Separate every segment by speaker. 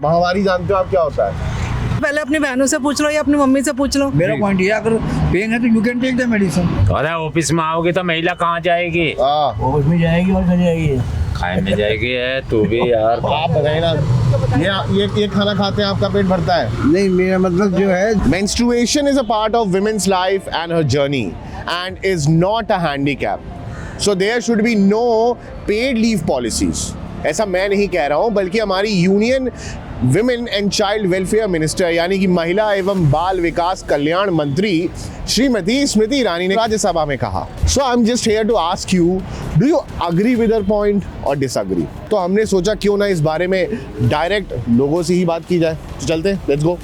Speaker 1: माहवारी जानते हो आप क्या होता है?
Speaker 2: पहले अपनी बहनों से पूछ लो या अपनी मम्मी से पूछ लो।
Speaker 3: मेरा पॉइंट ये अगर पेन है तो you can take the medicine.
Speaker 4: अरे ऑफिस में आओगे तो महिला कहाँ जाएगी?
Speaker 3: ऑफिस में जाएगी और कहाँ जाएगी?
Speaker 4: खाए में जाएगी है तू भी यार।
Speaker 1: आप बताइए ना, ये खाना खाते हैं आपका पेट भरता है?
Speaker 3: नहीं, मेरा मतलब जो है
Speaker 1: Menstruation is a part of women's life and her journey and is not a handicap. So there should be no paid leave policies. ऐसा मैं नहीं कह रहा हूँ, बल्कि हमारी union women and child welfare minister यानी कि महिला एवं बाल विकास कल्याण मंत्री श्रीमती स्मृति ईरानी ने राज्यसभा में कहा। So I am just here to ask you, do you agree with her point और डिसअग्री? तो हमने सोचा क्यों ना इस बारे में डायरेक्ट लोगों से ही बात की जाए। तो चलते हैं, लेट्स गो।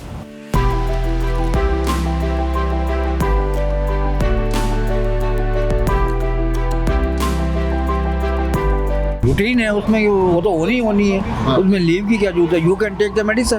Speaker 3: रूटीन है उसमें, वो तो होनी है। उसमें लीव की क्या जरूरत है? You can take the medicine.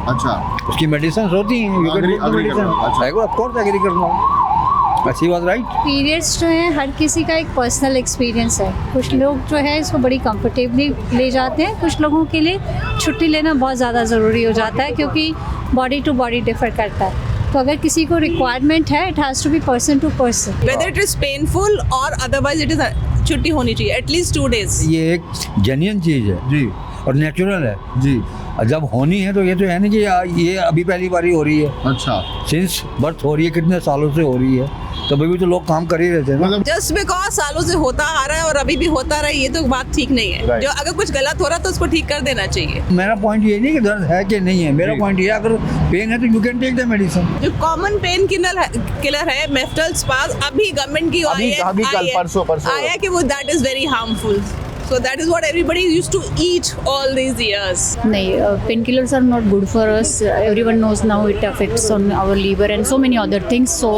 Speaker 1: अच्छा,
Speaker 3: उसकी मेडिसिन होती हैं, you can take the medicine. I will of course agree करता हूँ। She was right.
Speaker 5: पीरियड्स जो है हर किसी का एक पर्सनल एक्सपीरियंस है। कुछ लोग जो है इसको बड़ी कंफर्टेबली ले जाते हैं, कुछ लोगों के लिए छुट्टी लेना बहुत ज़्यादा ज़रूरी हो जाता है क्योंकि बॉडी टू बॉडी डिफर करता है। तो अगर किसी को रिक्वायरमेंट है, it has to be person to person.
Speaker 6: Whether it is painful or otherwise it is छुट्टी होनी चाहिए एटलीस्ट 2 days।
Speaker 3: ये एक जेन्युइन चीज़ है
Speaker 1: जी
Speaker 3: और नेचुरल है
Speaker 1: जी।
Speaker 3: और जब होनी है तो ये तो है नहीं कि ये अभी पहली बारी हो रही है।
Speaker 1: अच्छा,
Speaker 3: सिंस बर्थ हो रही है, कितने सालों से हो रही है, तो अभी भी तो लोग काम कर ही रहते हैं ना।
Speaker 1: मतलब
Speaker 6: जस्ट बिकॉज सालों से होता आ रहा है और अभी भी होता रहा है, ये तो बात ठीक नहीं है।
Speaker 1: Right.
Speaker 6: जो अगर कुछ गलत हो रहा है तो उसको ठीक कर देना चाहिए।
Speaker 3: मेरा पॉइंट ये नहीं कि दर्द है कि नहीं है, मेरा
Speaker 1: जी।
Speaker 3: पॉइंट ये अगर पेन है तो you can take the medicine.
Speaker 6: जो कॉमन पेन किलर है मेफ्टल स्पाज, अभी गवर्नमेंट की
Speaker 1: अभी कल परसों
Speaker 6: आया कि वो that is very harmful. So that is what everybody used to eat all these years.
Speaker 5: नहीं, painkillers are not good for us. Everyone knows now it affects on our liver and so many other things. So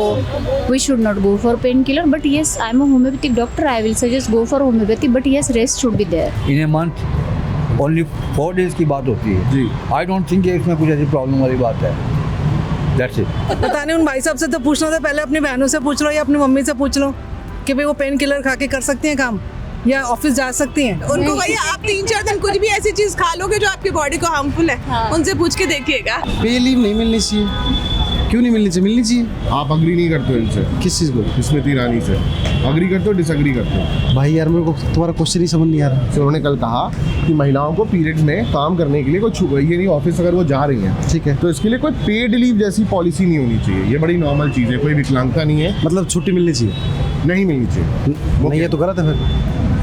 Speaker 5: we should not go for painkiller. But yes, I'm a homeopathic doctor. I will suggest go for homeopathy. But yes, rest should be there.
Speaker 3: In a month only 4 days की बात होती है
Speaker 1: जी।
Speaker 3: I don't think इसमें कुछ ऐसी problem वाली बात है। That's it.
Speaker 2: पता नहीं, उन भाई साहब से तो पूछना था। पहले अपनी बहनों से पूछ लो या अपनी मम्मी से पूछ लो कि भाई वो पेन किलर खा के कर सकती हैं काम या ऑफिस जा सकती हैं।
Speaker 6: उनको भैया आप 3-4 दिन कुछ भी ऐसी चीज खा लोगे जो आपकी बॉडी को हार्मफुल है,
Speaker 5: हाँ।
Speaker 6: उनसे पूछ के देखिएगा।
Speaker 7: पे लीव नहीं मिलनी चाहिए। क्यों नहीं मिलनी चाहिए? मिलनी चाहिए।
Speaker 1: आप अग्री नहीं करते हो इनसे?
Speaker 7: किस चीज़ को?
Speaker 1: स्मृति ईरानी से अग्री करते हो, डिसअग्री करते हो?
Speaker 7: भाई यार मेरे को तुम्हारा क्वेश्चन ही समझ नहीं आ रहा।
Speaker 1: तो उन्होंने कल कहा कि महिलाओं को पीरियड्स में काम करने के लिए कोई ये नहीं, ऑफिस अगर वो जा रही हैं
Speaker 7: ठीक है,
Speaker 1: तो इसके लिए कोई पेड लीव जैसी पॉलिसी नहीं होनी चाहिए। ये बड़ी नॉर्मल चीज़ है, कोई विकलांगता नहीं है,
Speaker 7: मतलब छुट्टी मिलनी चाहिए।
Speaker 1: नहीं मिलनी चाहिए।
Speaker 7: नहीं, ये तो गलत है फिर।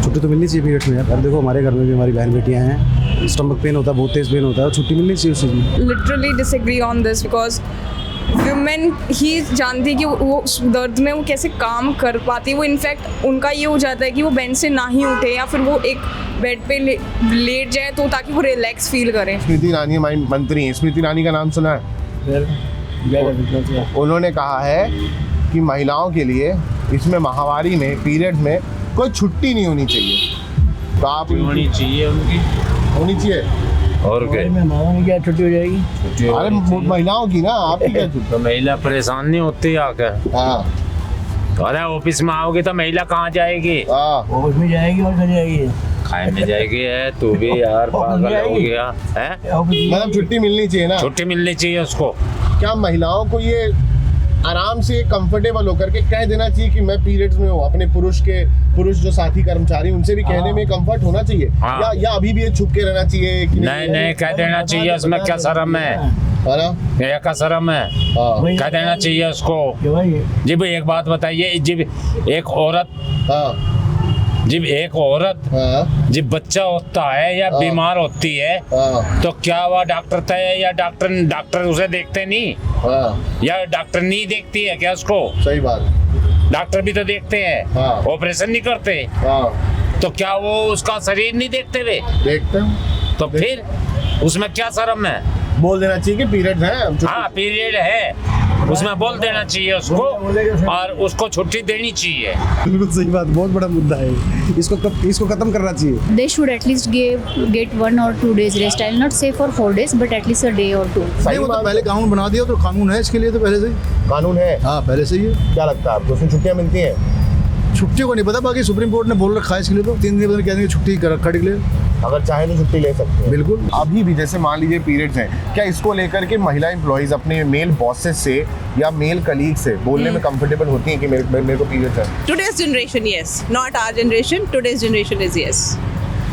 Speaker 7: छुट्टी तो मिलनी चाहिए पीरियड में यार। अब देखो हमारे घर में भी हमारी बहन बेटियाँ हैं, स्टमक पेन होता है, बहुत तेज पेन होता है, छुट्टी मिलनी चाहिए उस चीज़ में।
Speaker 8: Literally disagree on this because women ही जानती है कि वो उस दर्द में वो कैसे काम कर पाती है। वो इनफैक्ट उनका ये हो जाता है कि वो बेड से ना ही उठे या फिर वो एक बेड पे लेट जाए तो ताकि वो रिलैक्स फील करें।
Speaker 1: स्मृति ईरानी हमारी मंत्री हैं, स्मृति ईरानी का नाम सुना है? उन्होंने कहा है कि महिलाओं के लिए इसमें माहवारी में पीरियड में कोई छुट्टी नहीं होनी चाहिए। तो आप
Speaker 4: होनी चाहिए उनकी,
Speaker 1: होनी चाहिए।
Speaker 4: और क्या?
Speaker 3: में क्या छुट्टी हो जाएगी?
Speaker 1: अरे महिलाओं की ना, आपकी क्या छुट्टी?
Speaker 4: तो महिला परेशान नहीं होती आकर?
Speaker 1: हाँ
Speaker 4: अरे ऑफिस में आओगे तो महिला कहाँ जाएगी?
Speaker 1: हाँ,
Speaker 3: ऑफिस में जाएगी और कहाँ जाएगी?
Speaker 4: खाए में जाएगी है तू भी यार, पागल हो गया है।
Speaker 1: मतलब छुट्टी मिलनी चाहिए ना।
Speaker 4: छुट्टी मिलनी चाहिए उसको।
Speaker 1: क्या महिलाओं को ये आराम से कंफर्टेबल होकर के कह देना चाहिए कि मैं पीरियड्स में हूँ? अपने पुरुष जो साथी कर्मचारी उनसे भी कहने में कंफर्ट होना चाहिए।
Speaker 4: हाँ।
Speaker 1: या अभी भी ये छुप के रहना चाहिए कि
Speaker 4: नहीं कह देना चाहिए, उसमें क्या शर्म है?
Speaker 1: है ना?
Speaker 4: ये क्या शर्म है?
Speaker 1: हाँ
Speaker 4: कह देना चाहिए उसको। जी भाई एक बात बताइए, जब एक औरत
Speaker 1: हाँ
Speaker 4: जब बच्चा होता है या बीमार होती है
Speaker 1: हाँ
Speaker 4: तो क्या वह डॉक्टर तय या डॉक्टर उसे देखते नहीं?
Speaker 1: हाँ,
Speaker 4: या डॉक्टर नहीं देखती है क्या उसको?
Speaker 1: सही बात।
Speaker 4: डॉक्टर भी तो देखते हैं,
Speaker 1: हाँ।
Speaker 4: ऑपरेशन नहीं करते।
Speaker 1: हाँ,
Speaker 4: तो क्या वो उसका शरीर नहीं देखते वे?
Speaker 1: देखते हैं।
Speaker 4: तो फिर उसमें क्या शर्म है?
Speaker 1: बोल देना चाहिए कि पीरियड है।
Speaker 4: हाँ पीरियड है, उसमें बोल देना चाहिए उसको और उसको छुट्टी देनी चाहिए।
Speaker 7: बिल्कुल सही बात, बहुत बड़ा मुद्दा है। इसको खत्म करना चाहिए।
Speaker 5: They should at least get 1 or 2 days rest. I will not say for 4 days, but at least a day or 2.
Speaker 7: नहीं, वो तो पहले कानून बना दिया, तो कानून है इसके लिए तो पहले से ही।
Speaker 1: कानून है।
Speaker 7: हाँ पहले से ही है।
Speaker 1: क्या लगता है आपको उसमें छुट्टियां मिलती हैं?
Speaker 7: छुट्टी को नहीं पता, बाकी सुप्रीम कोर्ट ने बोल रखा है इसके लिए, तो 3 दिन बाद कह देंगे छुट्टी कर ले।
Speaker 1: अगर चाहे तो छुट्टी ले सकते हैं।
Speaker 7: बिल्कुल।
Speaker 1: अभी भी जैसे मान लीजिए पीरियड्स हैं, क्या इसको लेकर के महिला एम्प्लॉइज अपने मेल बॉसेस से या मेल कलीग से बोलने में कंफर्टेबल होती हैं कि मेरे को पीरियड्स है?
Speaker 6: Today's generation, yes. Not our generation. Today's generation is yes.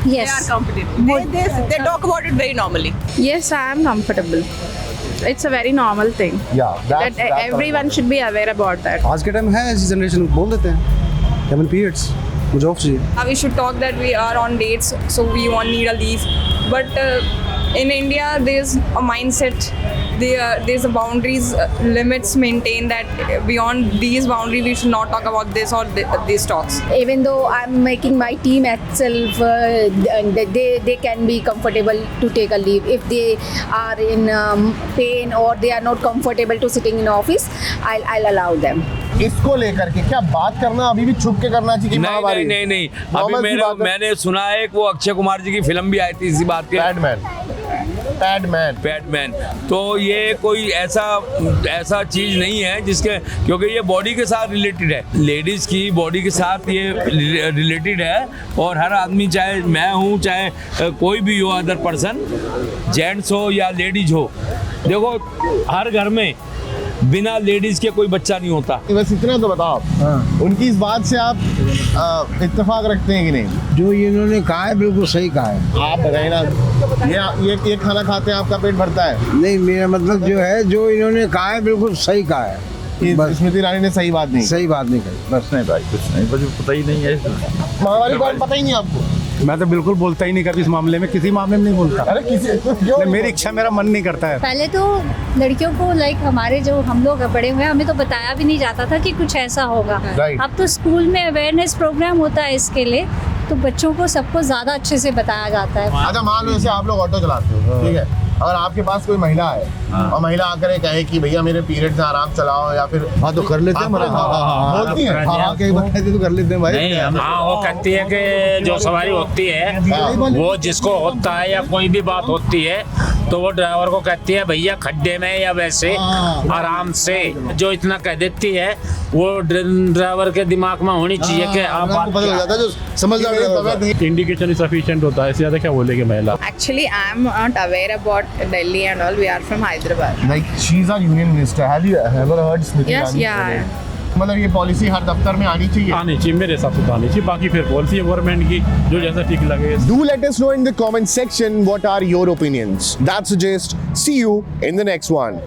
Speaker 6: They are
Speaker 5: Yes.
Speaker 6: comfortable. They talk about it very normally.
Speaker 9: Yes, I am comfortable. It's a very normal thing that everyone should be aware about that.
Speaker 7: आज के time है ऐसी generation, बोल देते हैं कि हमें periods, मुझे ऑफ चाहिए।
Speaker 8: We should talk that we are on dates, so we won't need a leave. But in India, there's a mindset. There's a boundaries, limits maintained that beyond these boundaries, we should not talk about this or these talks.
Speaker 9: Even though I'm making my team itself, they can be comfortable to take a leave. If they are in pain or they are not comfortable to sitting in office, I'll allow them.
Speaker 1: इसको लेकर के क्या बात करना अभी भी छुप के करना चाहिए कि महामारी?
Speaker 3: नहीं अभी मैंने सुना है कि वो अक्षय कुमार जी की फिल्म भी आई थी इसी बात के, पैडमैन। तो ये कोई ऐसा चीज नहीं है जिसके, क्योंकि ये बॉडी के साथ रिलेटेड है, लेडीज की बॉडी के साथ ये रिलेटेड है। और हर आदमी, चाहे मैं हूँ चाहे कोई भी हो अदर पर्सन, जेंट्स हो या लेडीज हो, देखो हर घर में बिना लेडीज के कोई बच्चा नहीं होता।
Speaker 1: बस इतना तो बताओ आप, उनकी इस बात से आप इत्तेफाक रखते हैं कि नहीं?
Speaker 3: जो इन्होंने कहा है बिल्कुल सही कहा है।
Speaker 1: आप बताइए ना, ये खाना खाते हैं आपका पेट भरता है?
Speaker 3: नहीं, मेरा मतलब जो है, जो इन्होंने कहा है बिल्कुल सही कहा है।
Speaker 1: स्मृति ईरानी ने सही बात नहीं
Speaker 3: कही। बस नहीं भाई, कुछ नहीं, मुझे पता ही नहीं है
Speaker 1: महामारी का पता ही नहीं आपको?
Speaker 7: मैं तो बिल्कुल बोलता ही नहीं कभी इस मामले में, किसी मामले में नहीं बोलता।
Speaker 1: अरे क्यों?
Speaker 7: मेरी इच्छा, मेरा मन नहीं करता है।
Speaker 5: पहले तो लड़कियों को हमारे जो हम लोग बड़े हुए हैं, हमें तो बताया भी नहीं जाता था कि कुछ ऐसा होगा।
Speaker 1: Right.
Speaker 5: अब तो स्कूल में अवेयरनेस प्रोग्राम होता है इसके लिए, तो बच्चों को सबको ज़्यादा अच्छे से बताया जाता है।
Speaker 1: अच्छा मान लो जैसे आप लोग ऑटो चलाते हो, ठीक है, अगर आपके पास कोई महिला है और महिला आकर कहे कि भैया मेरे पीरियड्स हैं, आराम चलाओ, या फिर
Speaker 7: हाँ तो कर लेते हैं,
Speaker 1: बोलती हैं
Speaker 7: तो कर लेते हैं भाई।
Speaker 4: नहीं, हाँ वो कहती है कि जो सवारी होती है वो जिसको होता है या कोई भी बात होती है तो वो ड्राइवर को कहती है भैया खड्डे में या वैसे आराम से, जो इतना कह देती है वो ड्राइवर के दिमाग में होनी चाहिए कि आप
Speaker 7: पता लग जाता है, जो समझदार
Speaker 10: इंडिकेशन सफिशिएंट होता है, इससे ज्यादा क्या बोलेगी महिला?
Speaker 9: Actually, I'm not aware about Delhi and all. We are from Hyderabad.
Speaker 1: Like she's our union minister. Have you ever heard Smriti
Speaker 9: Yes,
Speaker 1: Irani?
Speaker 9: yeah.
Speaker 1: मतलब ये पॉलिसी हर दफ्तर में आनी चाहिए?
Speaker 10: आनी चाहिए, मेरे हिसाब से तो आनी चाहिए। बाकी फिर पॉलिसी है गवर्नमेंट की, जो जैसा ठीक लगे।
Speaker 1: Do let us know in the comment section what are your opinions. That's the gist. See you in the next one.